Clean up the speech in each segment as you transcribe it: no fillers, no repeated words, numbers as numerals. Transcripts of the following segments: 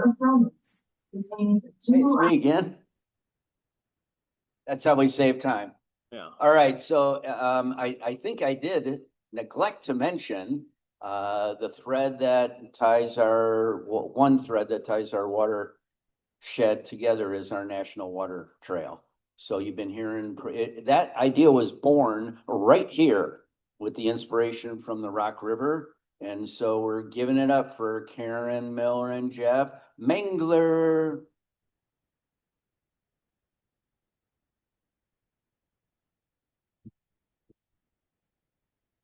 improvements containing Hey, it's me again. That's how we save time. Yeah. All right, so I think I did neglect to mention the thread that ties one thread that ties our watershed together is our National Water Trail. So you've been hearing that idea was born right here with the inspiration from the Rock River. And so we're giving it up for Karen, Miller, and Jeff Mengler.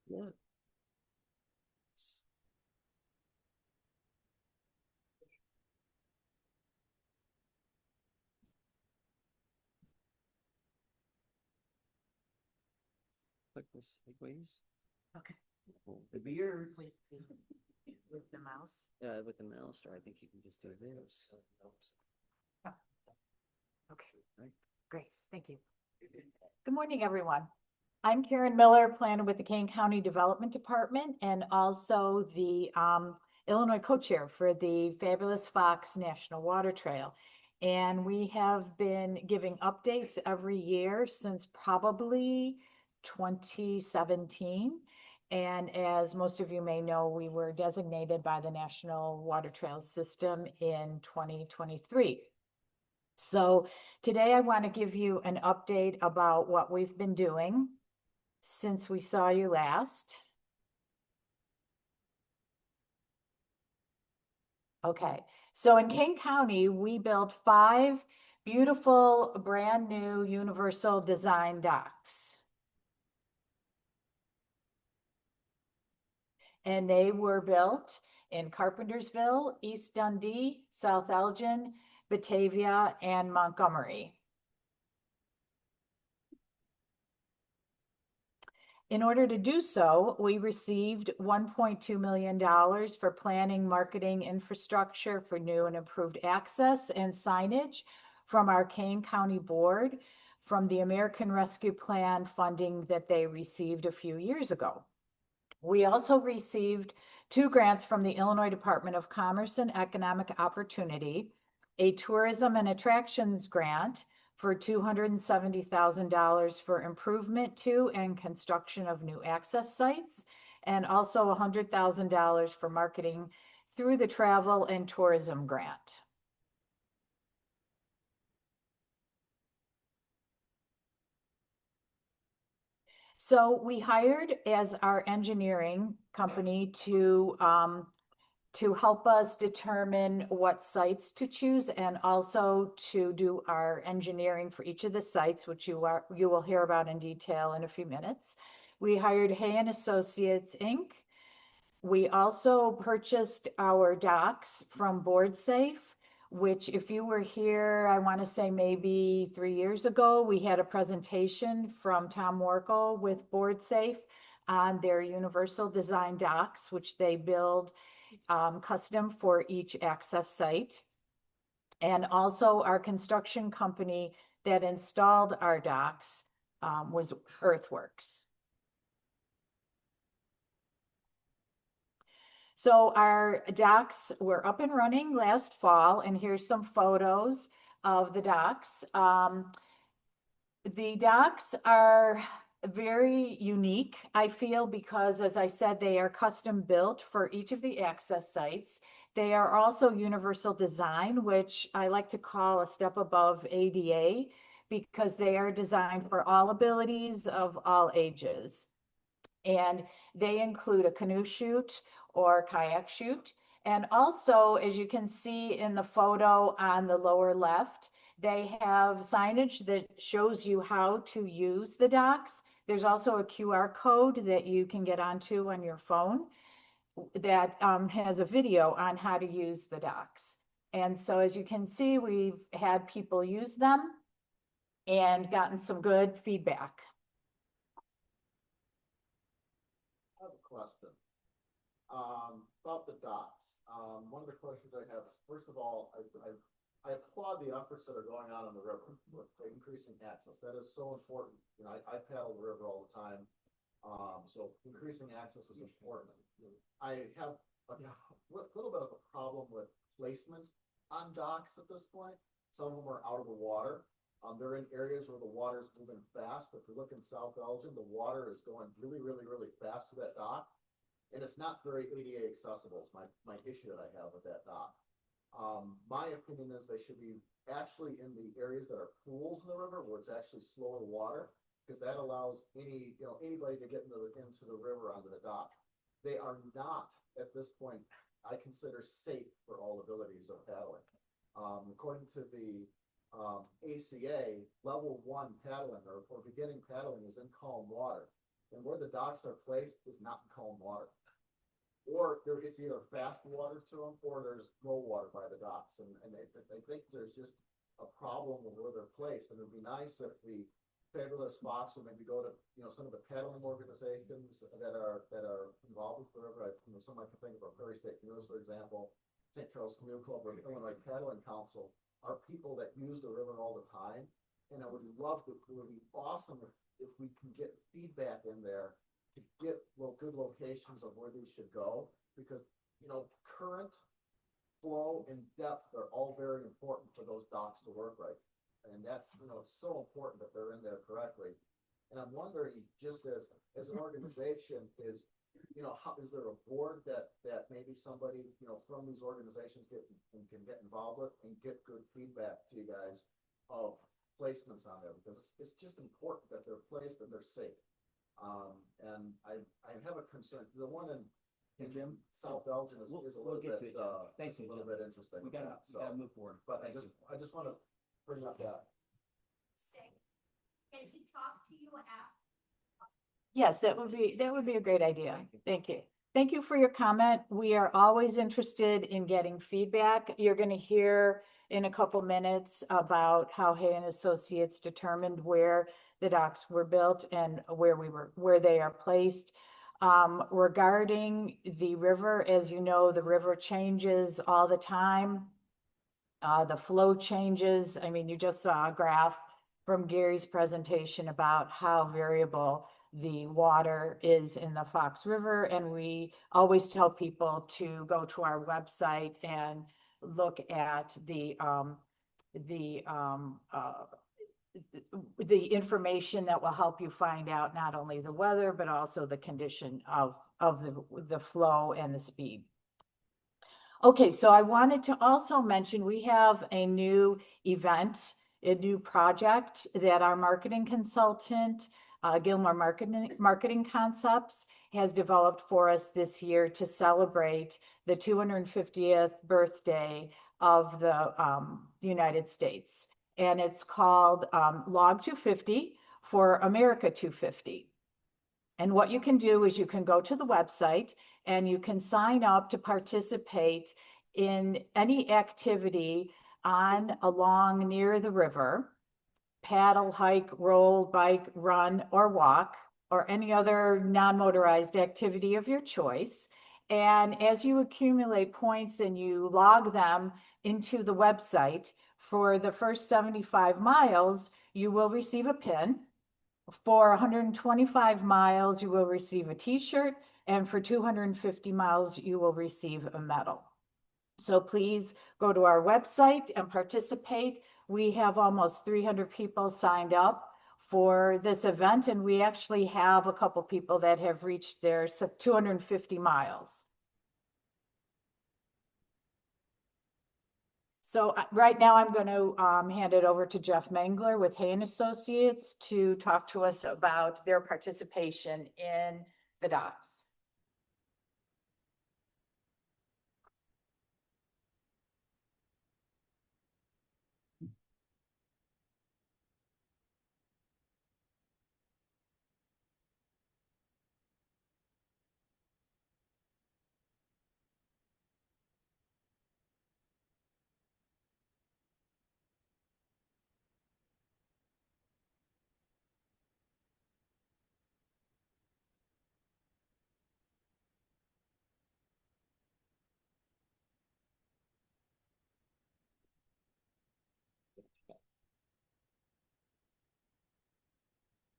Yeah. Click this sideways. Okay. The beard with the mouse. Yeah, with the mouse, or I think you can just do this. Oh. Okay, great, thank you. Good morning, everyone. I'm Karen Miller, planner with the Kane County Development Department and also the Illinois co-chair for the Fabulous Fox National Water Trail. And we have been giving updates every year since probably 2017. And as most of you may know, we were designated by the National Water Trail System in 2023. So today I want to give you an update about what we've been doing since we saw you last. Okay, so in Kane County, we built 5 beautiful brand new universal design docks. And they were built in Carpentersville, East Dundee, South Elgin, Batavia, and Montgomery. In order to do so, we received $1.2 million for planning, marketing, infrastructure for new and improved access and signage from our Kane County Board from the American Rescue Plan funding that they received a few years ago. We also received 2 grants from the Illinois Department of Commerce and Economic Opportunity, a tourism and attractions grant for $270,000 for improvement to and construction of new access sites, and also $100,000 for marketing through the travel and tourism grant. So we hired as our engineering company to help us determine what sites to choose and also to do our engineering for each of the sites, which you will hear about in detail in a few minutes. We hired Hay and Associates, Inc. We also purchased our docks from BoardSafe, which if you were here, I want to say maybe 3 years ago, we had a presentation from Tom Warkle with BoardSafe on their universal design docks, which they build custom for each access site. And also our construction company that installed our docks was Earthworks. So our docks were up and running last fall, and here's some photos of the docks. The docks are very unique, I feel, because as I said, they are custom built for each of the access sites. They are also universal design, which I like to call a step above ADA, because they are designed for all abilities of all ages. And they include a canoe chute or kayak chute. And also, as you can see in the photo on the lower left, they have signage that shows you how to use the docks. There's also a QR code that you can get onto on your phone that has a video on how to use the docks. And so as you can see, we've had people use them and gotten some good feedback. I have a question about the docks. One of the questions I have is, first of all, I applaud the efforts that are going on the river with increasing access. That is so important. You know, I paddle the river all the time, so increasing access is important. I have a little bit of a problem with placement on docks at this point. Some of them are out of the water. They're in areas where the water is moving fast. If you look in South Elgin, the water is going really, really, really fast to that dock. And it's not very ADA accessible is my issue that I have with that dock. My opinion is they should be actually in the areas that are pools in the river where it's actually slower water, because that allows anybody to get into the river onto the dock. They are not at this point, I consider, safe for all abilities of paddling. According to the ACA, level 1 paddling or beginning paddling is in calm water, and where the docks are placed is not in calm water. Or it's either fast water to them, or there's low water by the docks, and I think there's just a problem with where they're placed. And it'd be nice if the Fabulous Fox would maybe go to some of the paddling organizations that are involved with the river. Some I can think of Prairie State Canoes, for example, St. Charles Canoe Club, or Illinois Paddling Council are people that use the river all the time. And I would love to. It would be awesome if we can get feedback in there to get good locations of where these should go, because current, flow, and depth are all very important for those docks to work right, and that's it's so important that they're in there correctly. And I'm wondering, just as an organization, is how is there a board that maybe somebody from these organizations can get involved with and get good feedback to you guys of placements on there, because it's just important that they're placed and they're safe. And I have a concern. The one in Jim, South Elgin is a little get bit, to it, Thanks, a little Jim. bit interesting. We gotta move forward. But Thank you. I just want to bring up that. Can he talk to you after? Yes, that would be a great idea. Thank you. Thank you for your comment. We are always interested in getting feedback. You're going to hear in a couple minutes about how Hay and Associates determined where the docks were built and where they are placed. Regarding the river, as you know, the river changes all the time. The flow changes. I mean, you just saw a graph from Gary's presentation about how variable the water is in the Fox River. And we always tell people to go to our website and look at the information that will help you find out not only the weather, but also the condition of the flow and the speed. Okay, so I wanted to also mention we have a new event, a new project that our marketing consultant, Gilmore Marketing Concepts, has developed for us this year to celebrate the 250th birthday of the United States. And it's called Log 250 for America 250. And what you can do is you can go to the website and you can sign up to participate in any activity along near the river, paddle, hike, roll, bike, run, or walk, or any other non-motorized activity of your choice. And as you accumulate points and you log them into the website, for the first 75 miles, you will receive a pin. For 125 miles, you will receive a t-shirt, and for 250 miles, you will receive a medal. So please go to our website and participate. We have almost 300 people signed up for this event, and we actually have a couple people that have reached their 250 miles. So right now I'm going to hand it over to Jeff Mengler with Hay and Associates to talk to us about their participation in the docks.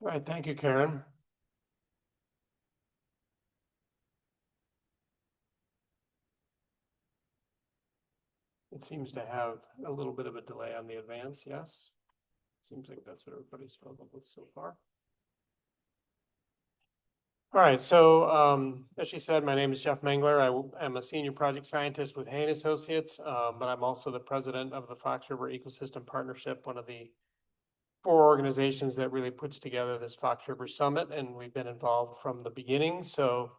All right, thank you, Karen. It seems to have a little bit of a delay on the advance, yes? Seems like that's what everybody's struggled with so far. All right, so as she said, my name is Jeff Mengler. I am a senior project scientist with Hain Associates, but I'm also the president of the Fox River Ecosystem Partnership, one of the 4 organizations that really puts together this Fox River Summit, and we've been involved from the beginning. So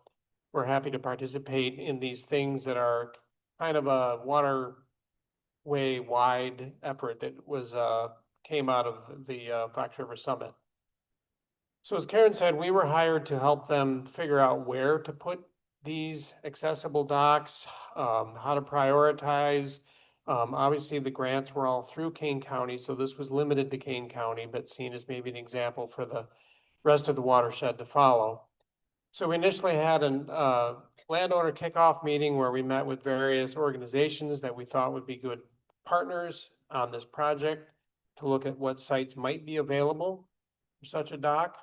we're happy to participate in these things that are kind of a waterway wide effort that was came out of the Fox River Summit. So as Karen said, we were hired to help them figure out where to put these accessible docks, how to prioritize. Obviously, the grants were all through Kane County, so this was limited to Kane County, but seen as maybe an example for the rest of the watershed to follow. So we initially had a landowner kickoff meeting where we met with various organizations that we thought would be good partners on this project to look at what sites might be available for such a dock.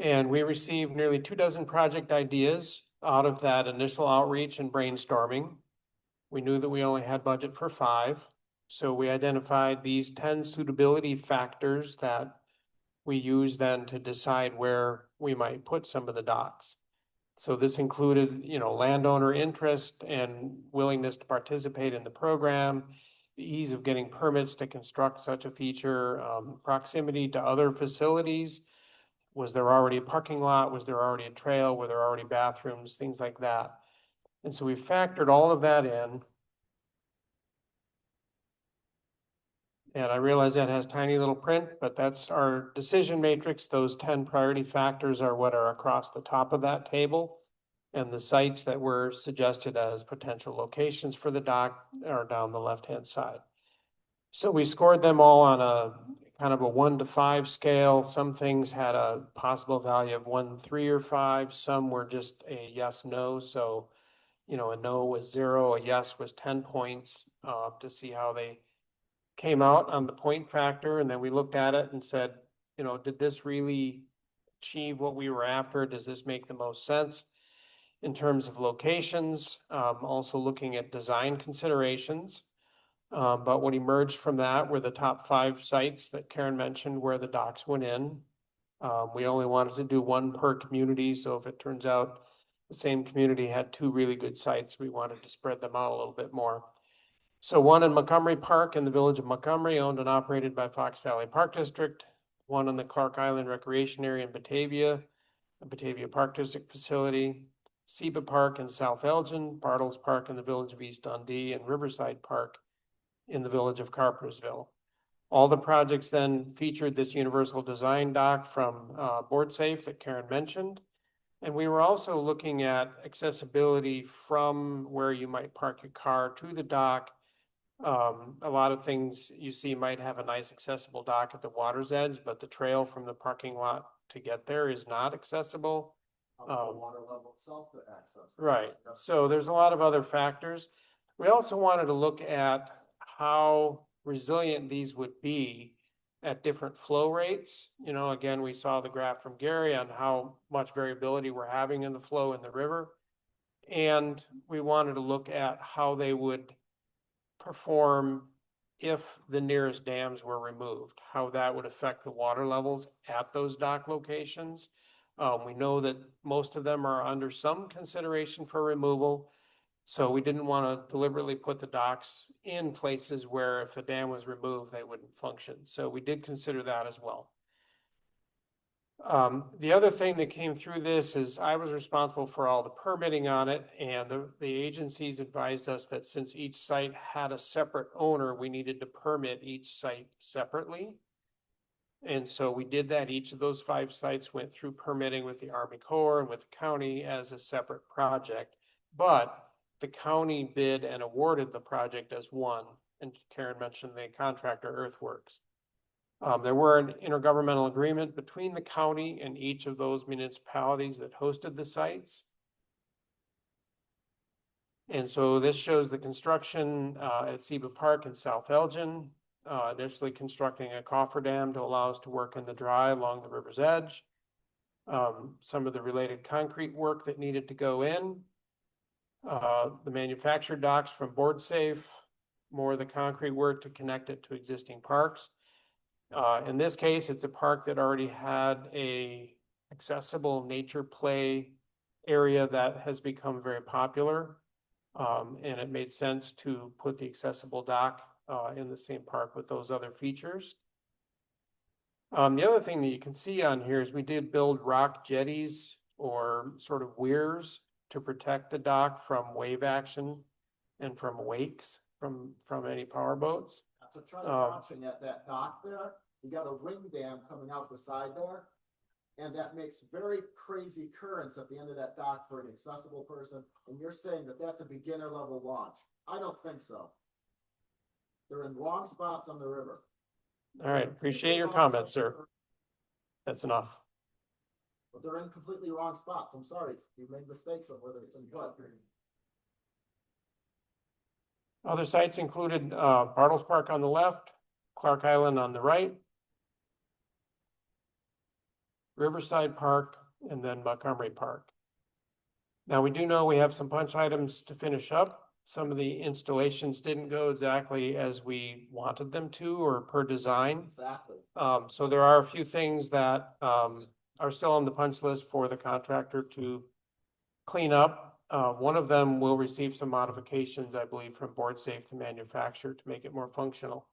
And we received nearly 24 project ideas out of that initial outreach and brainstorming. We knew that we only had budget for 5. So we identified these 10 suitability factors that we use then to decide where we might put some of the docks. So this included, landowner interest and willingness to participate in the program, the ease of getting permits to construct such a feature, proximity to other facilities. Was there already a parking lot? Was there already a trail? Were there already bathrooms? Things like that. And so we factored all of that in. And I realize that has tiny little print, but that's our decision matrix. Those 10 priority factors are what are across the top of that table. And the sites that were suggested as potential locations for the dock are down the left-hand side. So we scored them all on a kind of a 1 to 5 scale. Some things had a possible value of 1, 3, or 5. Some were just a yes, no. So, a no was 0, a yes was 10 points to see how they came out on the point factor. And then we looked at it and said, did this really achieve what we were after? Does this make the most sense in terms of locations? Also looking at design considerations. But what emerged from that were the top 5 sites that Karen mentioned where the docks went in. We only wanted to do 1 per community. So if it turns out the same community had 2 really good sites, we wanted to spread them out a little bit more. So 1 in Montgomery Park in the village of Montgomery, owned and operated by Fox Valley Park District. 1 in the Clark Island Recreation Area in Batavia, a Batavia Park District facility. Seba Park in South Elgin, Bartles Park in the village of East Dundee, and Riverside Park in the village of Carpersville. All the projects then featured this universal design dock from BoardSafe that Karen mentioned. And we were also looking at accessibility from where you might park your car to the dock. A lot of things you see might have a nice accessible dock at the water's edge, but the trail from the parking lot to get there is not accessible. The water level itself to access. Right. So there's a lot of other factors. We also wanted to look at how resilient these would be at different flow rates. Again, we saw the graph from Gary on how much variability we're having in the flow in the river. And we wanted to look at how they would perform if the nearest dams were removed, how that would affect the water levels at those dock locations. We know that most of them are under some consideration for removal. So we didn't want to deliberately put the docks in places where if the dam was removed, they wouldn't function. So we did consider that as well. The other thing that came through this is I was responsible for all the permitting on it, and the agencies advised us that since each site had a separate owner, we needed to permit each site separately. And so we did that. Each of those 5 sites went through permitting with the Army Corps and with the county as a separate project. But the county bid and awarded the project as one. And Karen mentioned the contractor Earthworks. There were an intergovernmental agreement between the county and each of those municipalities that hosted the sites. And so this shows the construction at Seba Park in South Elgin. Initially constructing a cofferdam to allow us to work in the dry along the river's edge. Some of the related concrete work that needed to go in. The manufactured docks from Board Safe, more of the concrete work to connect it to existing parks. In this case, it's a park that already had a accessible nature play area that has become very popular. And it made sense to put the accessible dock in the same park with those other features. The other thing that you can see on here is we did build rock jetties or sort of weirs to protect the dock from wave action and from wakes from any power boats. So try launching at that dock there, you got a ring dam coming out the side there. And that makes very crazy currents at the end of that dock for an accessible person. And you're saying that that's a beginner level launch. I don't think so. They're in wrong spots on the river. All right, appreciate your comments, sir. That's enough. But they're in completely wrong spots. I'm sorry. You made mistakes of whether it's in what. Other sites included Bartles Park on the left, Clark Island on the right, Riverside Park, and then Montgomery Park. Now, we do know we have some punch items to finish up. Some of the installations didn't go exactly as we wanted them to or per design. Exactly. So there are a few things that are still on the punch list for the contractor to clean up. One of them will receive some modifications, I believe, from Board Safe, the manufacturer, to make it more functional.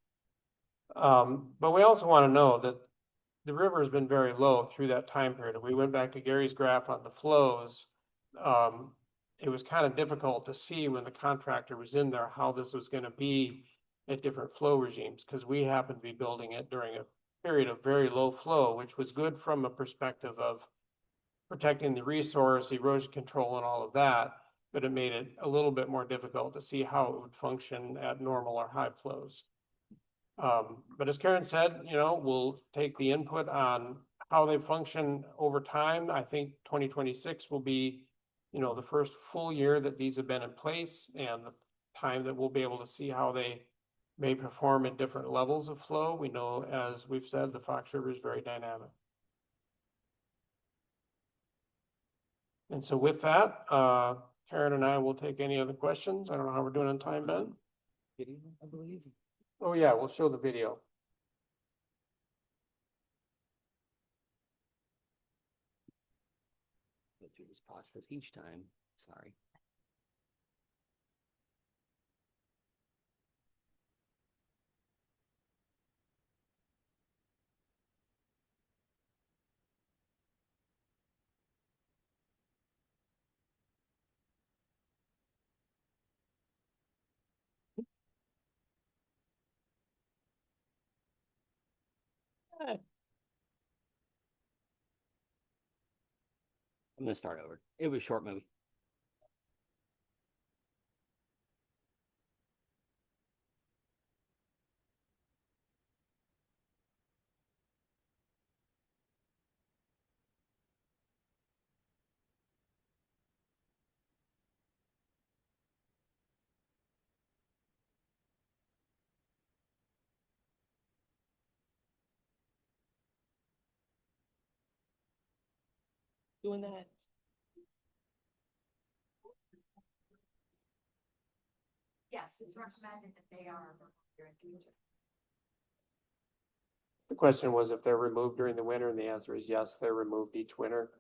But we also want to know that the river has been very low through that time period. If we went back to Gary's graph on the flows, it was kind of difficult to see when the contractor was in there how this was going to be at different flow regimes, because we happened to be building it during a period of very low flow, which was good from a perspective of protecting the resource, erosion control, and all of that, but it made it a little bit more difficult to see how it would function at normal or high flows. But as Karen said, you know, we'll take the input on how they function over time. I think 2026 will be, you know, the first full year that these have been in place, and the time that we'll be able to see how they may perform at different levels of flow. We know, as we've said, the Fox River is very dynamic. And so with that, Karen and I will take any other questions. I don't know how we're doing on time, Ben. Video, I believe. Oh yeah, we'll show the video. Go through this process each time, sorry. I'm gonna start over. It was a short movie. Doing that. Yes, it's recommended that they are during future. The question was if they're removed during the winter, and the answer is yes, they're removed each winter.